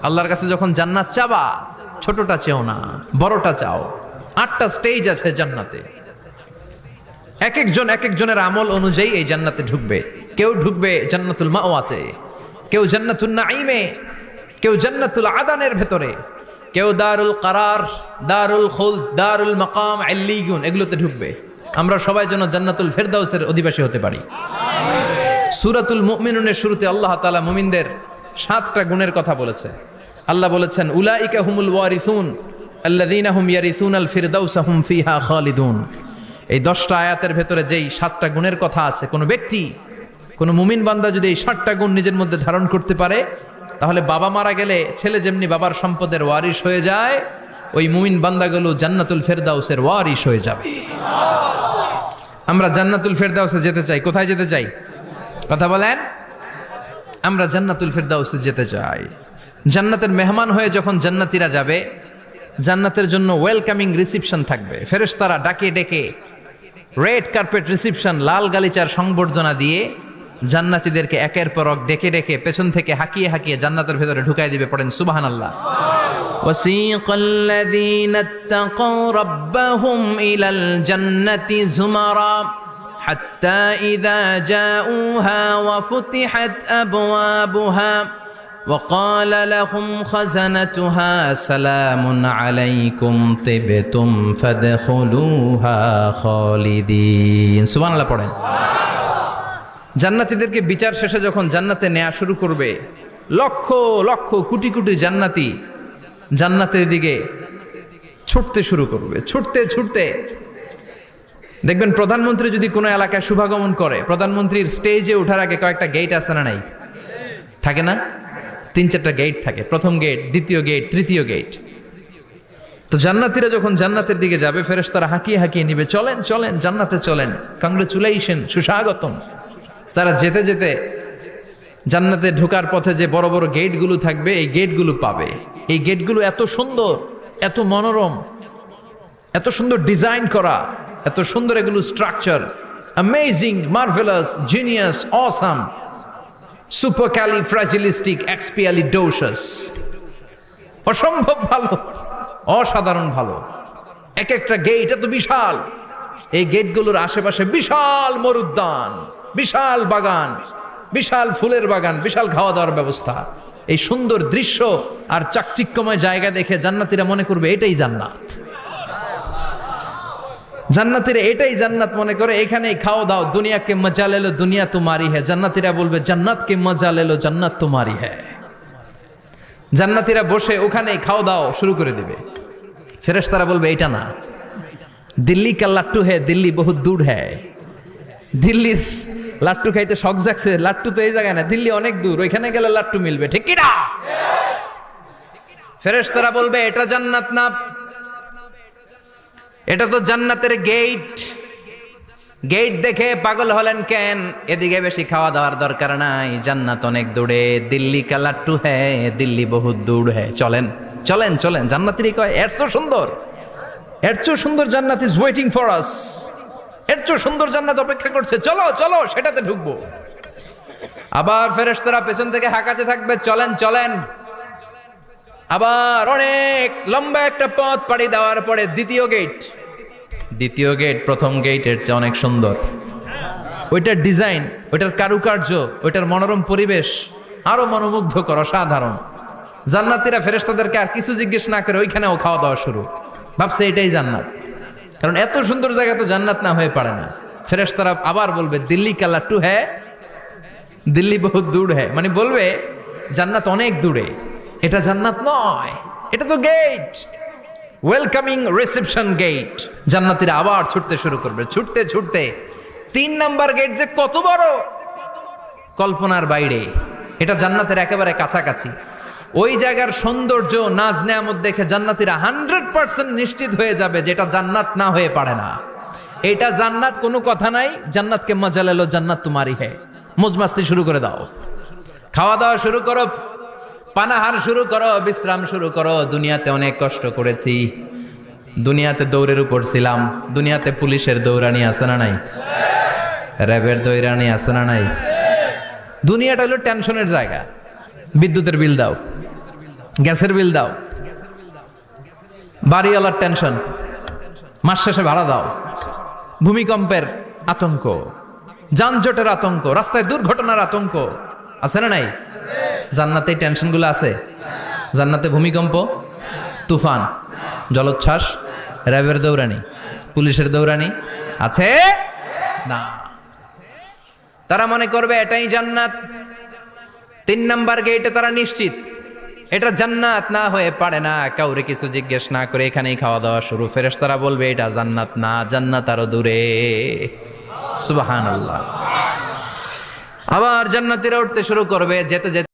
আল্লাহর কাছে যখন জান্নাত চাবা, ছোটটা চেও না, বড়টা চাও। 8টা স্টেজ আছে জান্নাতে। এক একজনের আমল অনুযায়ী এই জান্নাতে ঢুকবে। কেউ ঢুকবে জান্নাতুল মাওয়াতে, কেউ জান্নাতুল নাঈমে, কেউ জান্নাতুল আদানের ভেতরে, কেউ দারুল কারার, দারুল খুলদ, দারুল মাকাম, আল্লিয়ুন এগুলোতে ঢুকবে। আমরা সবাই যেন জান্নাতুল ফেরদাউসের অধিবাসী হতে পারি। সূরাতুল মুমিনুনের শুরুতে আল্লাহ তাআলা মুমিনদের 7টা গুণের কথা বলেছে। আল্লাহ বলেছেন, উলাইকা হুমুল ওয়ারিসুন আল্লাযীনা হুম ইয়ারিসুনাল ফিরদাউসা হুম ফিহা খালিদুন। এই 10টা আয়াতের ভেতরে যেই 7টা গুণের কথা আছে, কোনো ব্যক্তি, কোনো মুমিন বান্দা যদি এই 7টা গুণ নিজের মধ্যে ধারণ করতে পারে, তাহলে বাবা মারা গেলে ছেলে যেমনি বাবার সম্পদের ওয়ারিশ হয়ে যায়, ওই মুমিন বান্দাগুলো জান্নাতুল ফেরদাউসের ওয়ারিশ হয়ে যাবে। আমরা জান্নাতুল ফেরদাউসে যেতে চাই। কোথায় যেতে চাই? কথা বলেন। আমরা জান্নাতুল ফেরদাউসে যেতে চাই। জান্নাতের মেহমান হয়ে যখন জান্নাতীরা যাবে, জান্নাতের জন্য ওয়েলকামিং রিসিপশন থাকবে। ফেরেশতারা ডাকে ডেকে রেড কার্পেট রিসিপশন, লাল গালিচার সংবর্ধনা দিয়ে জান্নাতীদেরকে একের পর এক ডেকে ডেকে পেছন থেকে হাঁকিয়ে হাঁকিয়ে জান্নাতের ভেতরে ঢুকাই দিবে। পড়েন সুবহানাল্লাহ। ওয়াসিকাল্লাযীনা ইত্তাকাউ রাব্বাহুম ইলাল জান্নাতি যুমারা হাত্তা ইযা জাউহা ওয়া ফুতিহাত আবওয়াবুহা وقال لهم خزنتها سلام عليكم طبتم فادخلوها خالدين সুবহানাল্লাহ পড়েন। জান্নাতীদেরকে বিচার শেষে যখন জান্নাতে নেওয়া শুরু করবে, লক্ষ লক্ষ কোটি কোটি জান্নাতি জান্নাতের দিকে ছুটতে শুরু করবে। ছুটতে ছুটতে দেখবেন, প্রধানমন্ত্রী যদি কোনো এলাকায় শুভাগমন করে, প্রধানমন্ত্রীর স্টেজে ওঠার আগে কয়েকটা গেট আছে না নাই? থাকে না? 3-4টা গেট থাকে। প্রথম গেট, দ্বিতীয় গেট, তৃতীয় গেট। তো জান্নাতীরা যখন জান্নাতের দিকে যাবে, ফেরেশতারা হাঁকিয়ে হাঁকিয়ে নিবে, চলেন চলেন জান্নাতে চলেন, কংগ্রেচুলেশন, সুস্বাগতম। তারা যেতে যেতে জান্নাতে ঢোকার পথে যে বড় বড় গেটগুলো থাকবে, এই গেটগুলো পাবে। এই গেটগুলো এত সুন্দর, এত মনোরম, এত সুন্দর ডিজাইন করা, এত সুন্দর এগুলো structure, amazing, marvellous, genius, awesome, supercalifragilisticexpialidocious, অসম্ভব ভালো, অসাধারণ ভালো। এক একটা গেট এত বিশাল। এই গেটগুলোর আশেপাশে বিশাল মরুদ্যান, বিশাল বাগান, বিশাল ফুলের বাগান, বিশাল খাওয়া দাওয়ার ব্যবস্থা। এই সুন্দর দৃশ্য আর চাকচিক্যময় জায়গা দেখে জান্নাতীরা মনে করবে এটাই জান্নাত। জান্নাতীরা এটাই জান্নাত মনে করে, এখানেই খাওয়া দাও। দুনিয়া কে মজা লে লো, দুনিয়া তোমারি হ্যায়। জান্নাতীরা বলবে জান্নাত কে মজা লে লো, জান্নাত তোমারি হ্যায়। জান্নাতীরা বসে ওখানেই খাওয়া দাও শুরু করে দিবে। ফেরেশতারা বলবে এটা না, দিল্লি কা লাট্টু হ্যায়, দিল্লি বহুত দূর হ্যায়। দিল্লির লাট্টু খাইতে শখ জাগছে, লাট্টু তো এই জায়গায় না, দিল্লি অনেক দূর, ওইখানে গেলে লাট্টু মিলবে, ঠিক কি না? ফেরেশতারা বলবে এটা জান্নাত না, এটা তো জান্নাতের গেট। গেট দেখে পাগল হলেন কেন? এদিকে বেশি খাওয়া দাওয়ার দরকার নাই, জান্নাত অনেক দূরে। দিল্লি কা লাট্টু হ্যায়, দিল্লি বহুত দূর হ্যায়। চলেন চলেন চলেন। জান্নাতেরই কয় এর চেয়ে সুন্দর, এর চেয়ে সুন্দর জান্নাত ইজ ওয়েটিং ফর আস। এর চেয়ে সুন্দর জান্নাত অপেক্ষা করছে, চলো চলো সেটাতে ঢুকবো। আবার ফেরেশতারা পেছন থেকে হাঁকাতে থাকবে, চলেন চলেন। আবার অনেক লম্বা একটা পথ পাড়ি দেওয়ার পরে দ্বিতীয় গেট। দ্বিতীয় গেট প্রথম গেটের চেয়ে অনেক সুন্দর। ওইটার ডিজাইন, ওইটার কারুকার্য, ওইটার মনোরম পরিবেশ আরো মনোমুগ্ধকর, অসাধারণ। জান্নাতীরা ফেরেশতাদেরকে আর কিছু জিজ্ঞেস না করে ওইখানেও খাওয়া দাওয়া শুরু। ভাবছে এটাই জান্নাত, কারণ এত সুন্দর জায়গা তো জান্নাত না হয়ে পারে না। ফেরেশতারা আবার বলবে দিল্লি কা লাট্টু হ্যায়, দিল্লি বহুত দূর হ্যায়। মানে বলবে জান্নাত অনেক দূরে, এটা জান্নাত নয়, এটা তো গেট, ওয়েলকামিং রিসেপশন গেট। জান্নাতীরা আবার ছুটতে শুরু করবে। ছুটতে ছুটতে 3 নাম্বার গেট যে কত বড়, কল্পনার বাইরে। এটা জান্নাতের একেবারে কাছাকাছি। ওই জায়গার সৌন্দর্য, নাজ নেয়ামত দেখে জান্নাতীরা 100% নিশ্চিত হয়ে যাবে যে এটা জান্নাত না হয়ে পারে না। এটা জান্নাত, কোনো কথা নাই। জান্নাতকে মজা লেলো, জান্নাত তোমারই হ্যায়। মজমাস্তি শুরু করে দাও, খাওয়া দাওয়া শুরু করো, পানাহার শুরু করো, বিশ্রাম শুরু করো। দুনিয়াতে অনেক কষ্ট করেছি, দুনিয়াতে দৌড়ের উপর ছিলাম, দুনিয়াতে পুলিশের দৌড়ানি আছে না নাই, র্যাবের দৌড়ানি আছে না নাই। দুনিয়াটা হলো টেনশনের জায়গা। বিদ্যুতের বিল দাও, গ্যাসের বিল দাও, বাড়িওয়ালার টেনশন, মাস শেষে ভাড়া দাও, ভূমিকম্পের আতঙ্ক, যানজটের আতঙ্ক, রাস্তায় দুর্ঘটনার আতঙ্ক আছে না নাই? জান্নাতে এই টেনশনগুলো আছে? জান্নাতে ভূমিকম্প, তুফান, জলোচ্ছ্বাস, র্যাবের দৌড়ানি, পুলিশের দৌড়ানি আছে না। তারা মনে করবে এটাই জান্নাত। 3 নাম্বার গেটে তারা নিশ্চিত এটা জান্নাত না হয়ে পারে না। কাউরে কিছু জিজ্ঞেস না করে এখানেই খাওয়া দাওয়া শুরু। ফেরেশতারা বলবে এটা জান্নাত না, জান্নাত আরো দূরে। সুবহানাল্লাহ। আবার জান্নাতীরা উঠতে শুরু করবে, যেতে যেতে